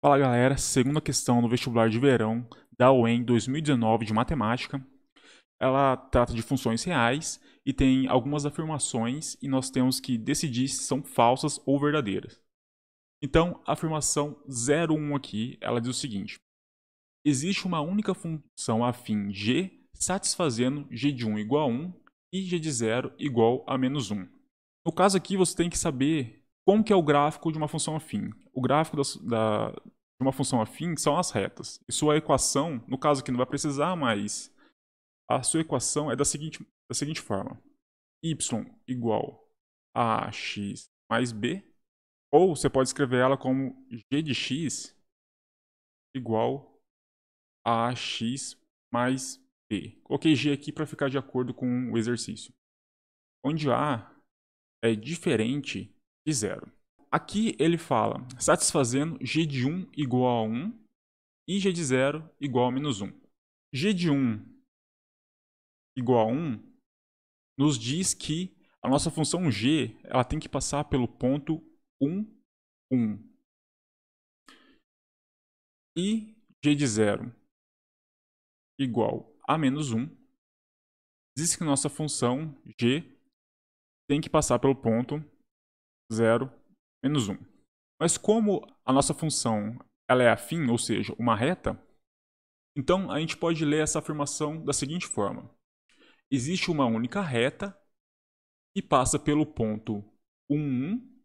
Fala galera, segunda questão no vestibular de verão da UEM 2019 de matemática. Ela trata de funções reais e tem algumas afirmações e nós temos que decidir se são falsas ou verdadeiras. Então, a afirmação 01 aqui, ela diz o seguinte: existe uma única função afim g satisfazendo g de 1 igual a 1 e g de 0 igual a menos 1. No caso aqui, você tem que saber como que é o gráfico de uma função afim. O gráfico de uma função afim são as retas. E sua equação, no caso aqui não vai precisar, mas a sua equação é da seguinte forma: y igual a x mais b, ou você pode escrever ela como g de x igual a x mais b. Coloquei g aqui para ficar de acordo com o exercício, onde a é diferente de zero. Aqui ele fala satisfazendo g de 1 igual a 1 e g de 0 igual a menos 1. G de 1 igual a 1 nos diz que a nossa função g ela tem que passar pelo ponto 1, 1. E g de 0 igual a menos 1 diz que nossa função g tem que passar pelo ponto 0, menos 1. Mas como a nossa função ela é afim, ou seja, uma reta, então a gente pode ler essa afirmação da seguinte forma: existe uma única reta que passa pelo ponto 1, 1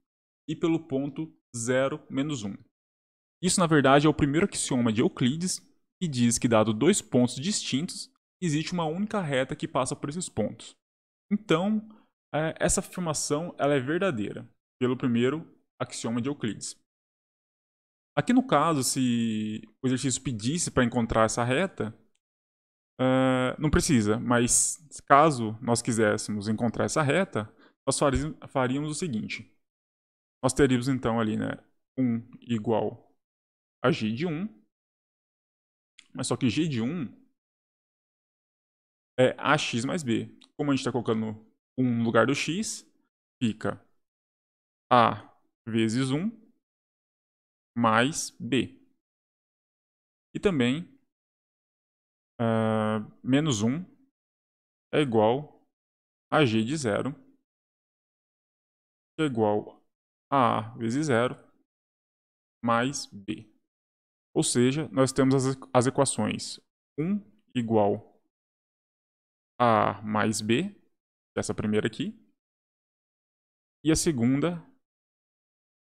e pelo ponto 0, menos 1. Isso, na verdade, é o primeiro axioma de Euclides, que diz que, dado dois pontos distintos, existe uma única reta que passa por esses pontos. Então, essa afirmação ela é verdadeira, pelo primeiro axioma de Euclides. Aqui no caso, se o exercício pedisse para encontrar essa reta, não precisa, mas caso nós quiséssemos encontrar essa reta, nós faríamos o seguinte: nós teríamos então ali, né, 1 igual a g de 1, mas só que g de 1 é ax mais b. Como a gente está colocando 1 no lugar do x, fica a vezes 1 mais b. E também menos 1 é igual a g de 0, que é igual a vezes 0 mais b. Ou seja, nós temos as equações 1 igual a A mais B, essa primeira aqui, e a segunda,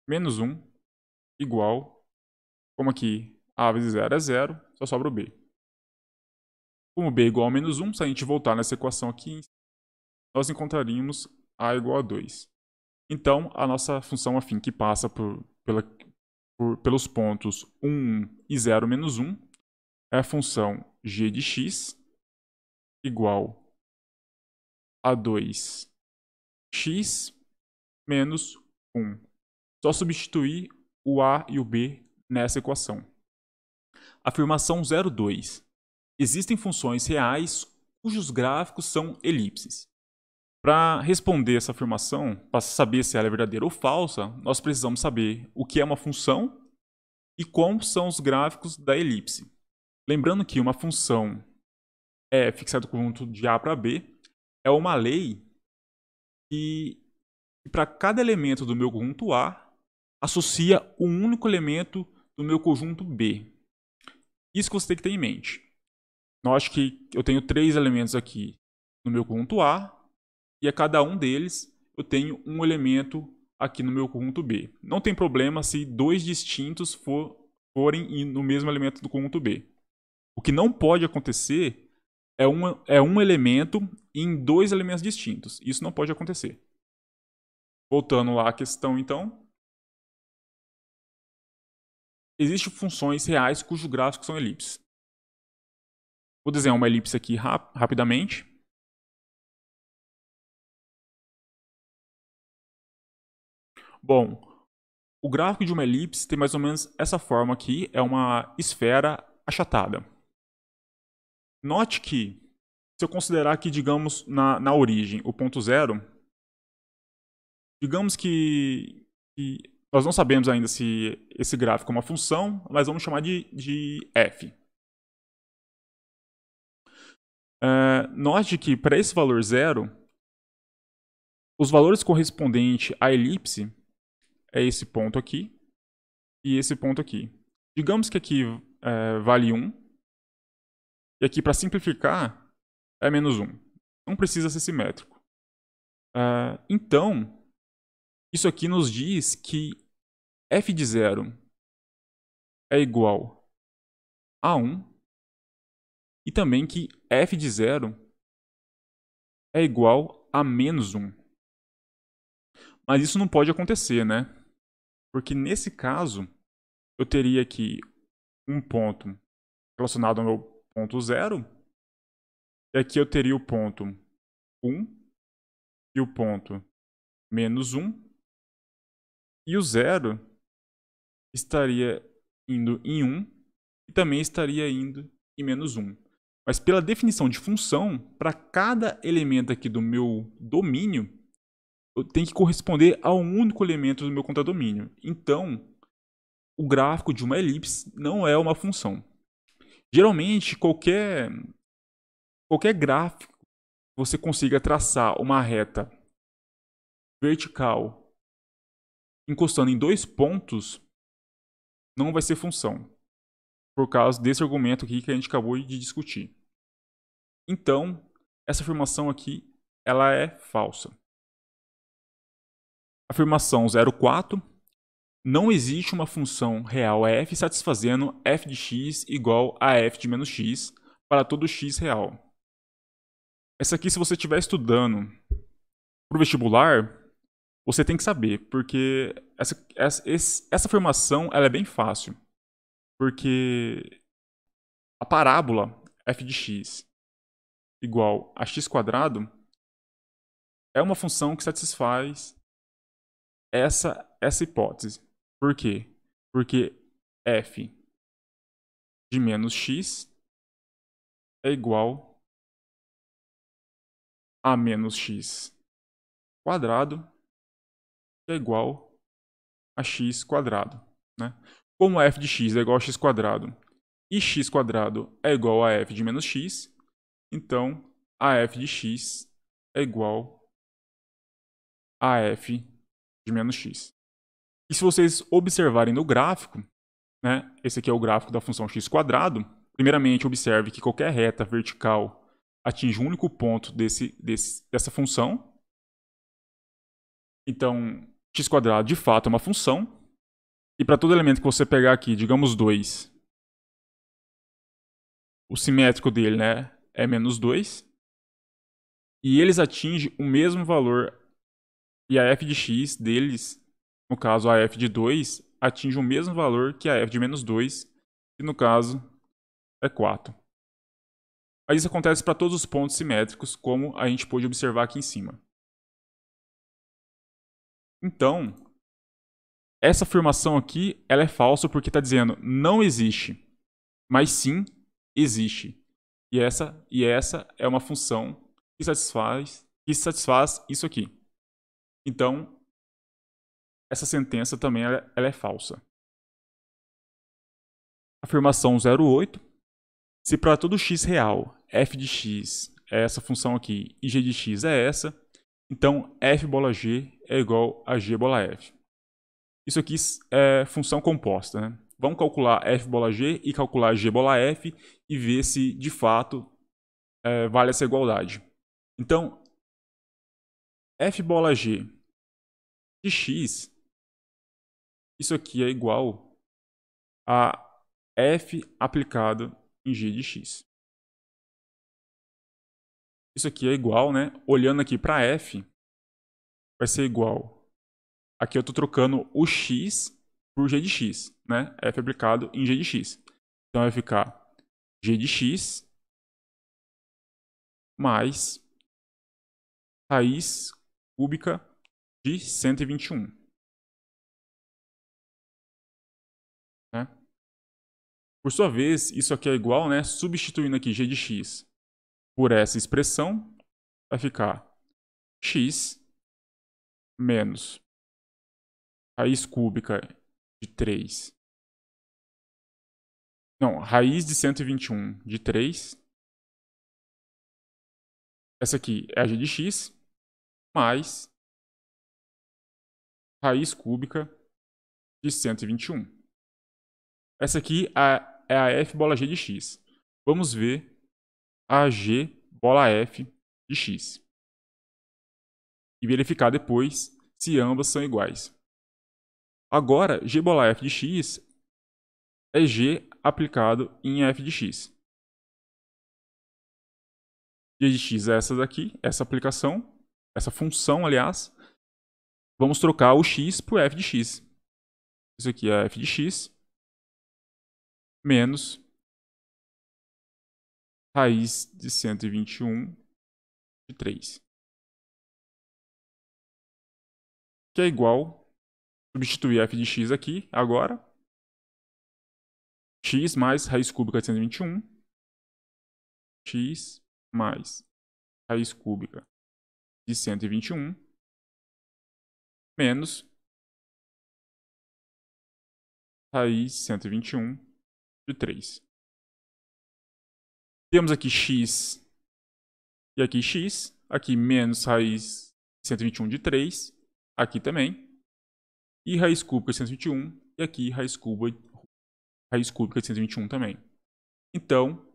menos 1 igual, como aqui A vezes 0 é 0, só sobra o B. Como B é igual a menos 1, se a gente voltar nessa equação aqui, nós encontraríamos A igual a 2. Então, a nossa função afim que passa pelos pontos 1 e 0 menos 1 é a função g de x igual a 2x menos 1. Só substituir o A e o B nessa equação. Afirmação 02. Existem funções reais cujos gráficos são elipses. Para responder essa afirmação, para saber se ela é verdadeira ou falsa, nós precisamos saber o que é uma função e como são os gráficos da elipse. Lembrando que uma função f, que sai do conjunto de A para B, é uma lei que para cada elemento do meu conjunto A, associa um único elemento do meu conjunto B. Isso que você tem que ter em mente. Note que eu tenho 3 elementos aqui no meu conjunto A, e a cada um deles eu tenho um elemento aqui no meu conjunto B. Não tem problema se dois distintos forem no mesmo elemento do conjunto B. O que não pode acontecer é um elemento em dois elementos distintos. Isso não pode acontecer. Voltando lá à questão, então. Existem funções reais cujos gráficos são elipses. Vou desenhar uma elipse aqui rapidamente. Bom, o gráfico de uma elipse tem mais ou menos essa forma aqui, é uma esfera achatada. Note que, se eu considerar aqui, digamos, na origem, o ponto zero, digamos que Nós não sabemos ainda se esse gráfico é uma função, mas vamos chamar de f. Note que para esse valor zero, os valores correspondentes à elipse é esse ponto aqui e esse ponto aqui. Digamos que aqui vale 1, e aqui, para simplificar, é menos 1. Não precisa ser simétrico. Então, isso aqui nos diz que f de 0 é igual a 1 e também que f de 0 é igual a menos 1. Mas isso não pode acontecer, né? Porque nesse caso, eu teria aqui um ponto relacionado ao meu ponto 0, e aqui eu teria o ponto 1 e o ponto menos 1, e o 0 estaria indo em 1 e também estaria indo em menos 1. Mas pela definição de função, para cada elemento aqui do meu domínio, eu tenho que corresponder a um único elemento do meu contradomínio. Então, o gráfico de uma elipse não é uma função. Geralmente, qualquer gráfico você consiga traçar uma reta vertical encostando em dois pontos, não vai ser função, por causa desse argumento aqui que a gente acabou de discutir. Então, essa afirmação aqui, ela é falsa. Afirmação 04. Não existe uma função real f satisfazendo f de x igual a f de menos x para todo x real. Essa aqui, se você estiver estudando para o vestibular, você tem que saber, porque essa afirmação ela é bem fácil. Porque a parábola f de x igual a x quadrado é uma função que satisfaz essa hipótese. Por quê? Porque f de menos x é igual a menos x quadrado, que é igual a x quadrado. Né? Como f de x é igual a x quadrado e x quadrado é igual a f de menos x, então a f de x é igual a f de menos x. E se vocês observarem no gráfico, né, esse aqui é o gráfico da função x quadrado, primeiramente observe que qualquer reta vertical atinge um único ponto dessa função. Então, x quadrado de fato é uma função. E para todo elemento que você pegar aqui, digamos 2, o simétrico dele, né, é menos 2. E eles atingem o mesmo valor. E a f de x deles, no caso a f de 2, atinge o mesmo valor que a f de menos 2, que no caso é 4. Mas isso acontece para todos os pontos simétricos, como a gente pôde observar aqui em cima. Então, essa afirmação aqui ela é falsa porque está dizendo não existe, mas sim existe. E essa é uma função que satisfaz isso aqui. Então, essa sentença também ela é falsa. Afirmação 08. Se para todo x real, f de x é essa função aqui e g de x é essa, então f bola g é igual a g bola f. Isso aqui é função composta. Né? Vamos calcular f bola g e calcular g bola f e ver se de fato vale essa igualdade. Então, f bola g de x, isso aqui é igual a f aplicado em g de x. Isso aqui é igual, né? Olhando aqui para f, vai ser igual. Aqui eu estou trocando o x por g de x, né? F aplicado em g de x. Então vai ficar g de x mais raiz cúbica de 121. Né? Por sua vez, isso aqui é igual, né? Substituindo aqui g de x por essa expressão, vai ficar x menos raiz cúbica de 3. Não, raiz de 121 de 3. Essa aqui é a g de x, mais raiz cúbica de 121. Essa aqui é a f bola g de x. Vamos ver a g bola f de x. E verificar depois se ambas são iguais. Agora, g bola f de x é g aplicado em f de x. G de x é essa daqui, essa aplicação, essa função, aliás. Vamos trocar o x por f de x. Isso aqui é f de x menos raiz de 121 de 3. Que é igual, substituir f de x aqui, agora. X mais raiz cúbica de 121. X mais raiz cúbica de 121. Menos raiz de 121 de 3. Temos aqui x e aqui x. Aqui menos raiz de 121 de 3. Aqui também. E raiz cúbica de 121. E aqui raiz cúbica de 121 também. Então,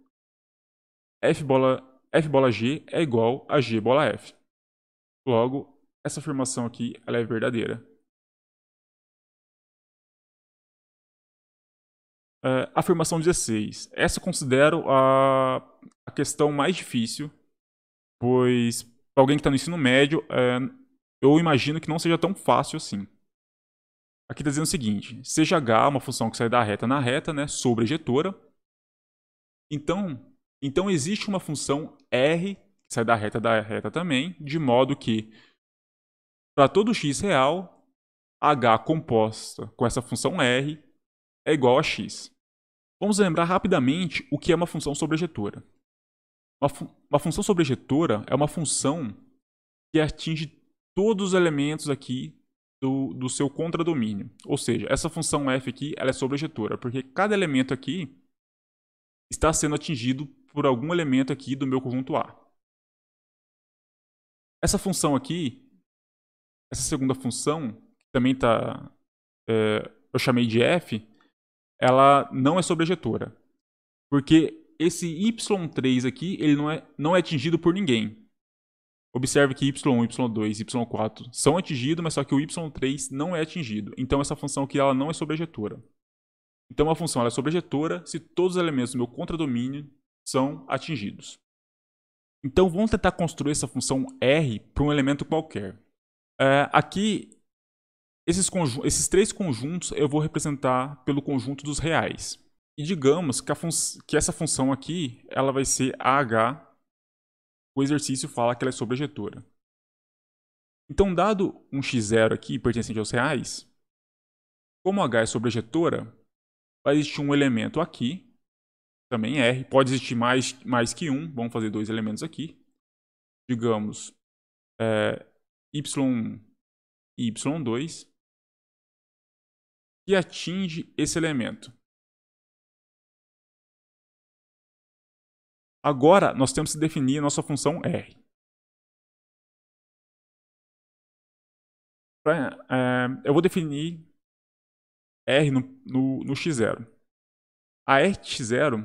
f bola g é igual a g bola f. Logo, essa afirmação aqui ela é verdadeira. Afirmação 16. Essa eu considero a questão mais difícil, pois para alguém que está no ensino médio, eu imagino que não seja tão fácil assim. Aqui está dizendo o seguinte: seja h uma função que sai da reta na reta, né, sobre a ejetora. Então existe uma função r que sai da reta também, de modo que para todo x real, h composta com essa função r é igual a x. Vamos lembrar rapidamente o que é uma função sobrejetora. Uma função sobrejetora é uma função que atinge todos os elementos aqui do seu contradomínio. Ou seja, essa função f aqui ela é sobrejetora, porque cada elemento aqui está sendo atingido por algum elemento aqui do meu conjunto A. Essa função aqui, essa segunda função, que também eu chamei de f, ela não é sobrejetora. Porque esse y3 aqui, ele não é atingido por ninguém. Observe que y1, y2, y4 são atingidos, mas só que o y3 não é atingido. Então essa função aqui ela não é sobrejetora. Então a função ela é sobrejetora se todos os elementos do meu contradomínio são atingidos. Então vamos tentar construir essa função R para um elemento qualquer. Aqui, esses três conjuntos eu vou representar pelo conjunto dos reais. E digamos que essa função aqui ela vai ser AH. O exercício fala que ela é sobrejetora. Então, dado um x0 aqui pertencente aos reais, como H é sobrejetora, vai existir um elemento aqui, também R. Pode existir mais que um. Vamos fazer dois elementos aqui. Digamos, y1 e y2, que atinge esse elemento. Agora, nós temos que definir a nossa função R. Eu vou definir R no x0. A R de x0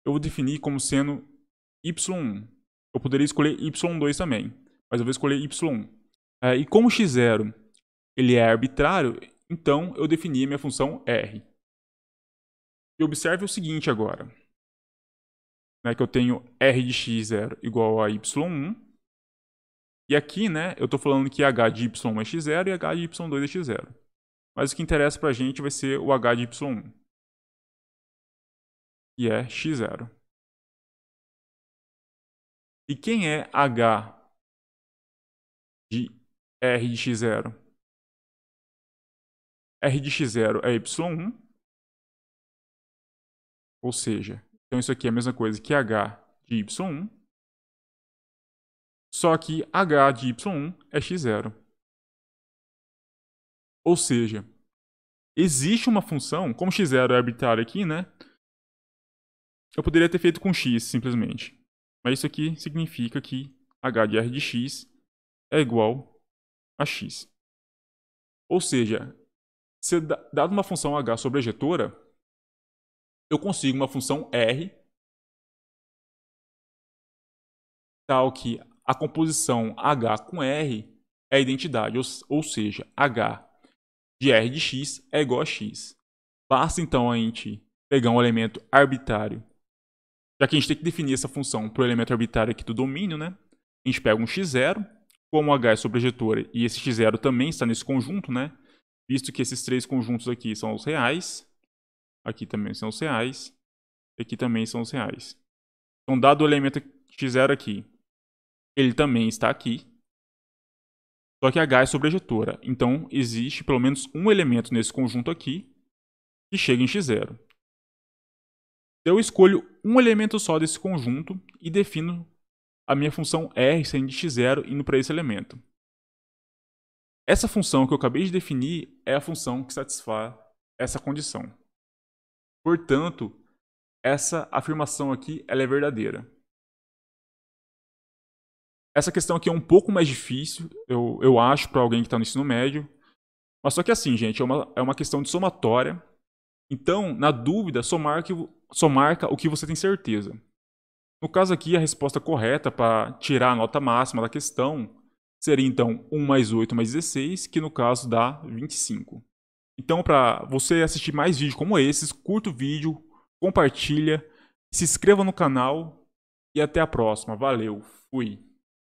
eu vou definir como sendo y1. Eu poderia escolher y2 também, mas eu vou escolher y1. E como o x0 ele é arbitrário, então eu defini a minha função R. E observe o seguinte agora. Que eu tenho R de x0 igual a y1. E aqui, eu estou falando que h de y1 é x0 e h de y2 é x0. Mas o que interessa para a gente vai ser o h de y1, que é x0. E quem é h de R de x0? R de x0 é y1. Ou seja, então isso aqui é a mesma coisa que h de y1. Só que h de y1 é x0. Ou seja, existe uma função, como x0 é arbitrário aqui, né? Eu poderia ter feito com x, simplesmente. Mas isso aqui significa que h de r de x é igual a x. Ou seja, se dado uma função h sobre a ejetora, eu consigo uma função r tal que a composição h com r é a identidade, ou seja, h de r de x é igual a x. Basta então a gente pegar um elemento arbitrário, já que a gente tem que definir essa função para o elemento arbitrário aqui do domínio, né? A gente pega um x0, como h é sobre a ejetora e esse x0 também está nesse conjunto, né? Visto que esses três conjuntos aqui são os reais, aqui também são os reais, e aqui também são os reais. Então, dado o elemento x0 aqui, ele também está aqui, só que h é sobre a ejetora. Então, existe pelo menos um elemento nesse conjunto aqui que chega em x0. Eu escolho um elemento só desse conjunto e defino a minha função r saindo de x0 indo para esse elemento. Essa função que eu acabei de definir é a função que satisfaz essa condição. Portanto, essa afirmação aqui ela é verdadeira. Essa questão aqui é um pouco mais difícil, eu acho, para alguém que está no ensino médio. Mas só que assim, gente, é uma questão de somatória. Então, na dúvida, só marca o que você tem certeza. No caso aqui, a resposta correta para tirar a nota máxima da questão seria então 1 mais 8 mais 16, que no caso dá 25. Então, para você assistir mais vídeos como esses, curta o vídeo, compartilha, se inscreva no canal e até a próxima. Valeu, fui!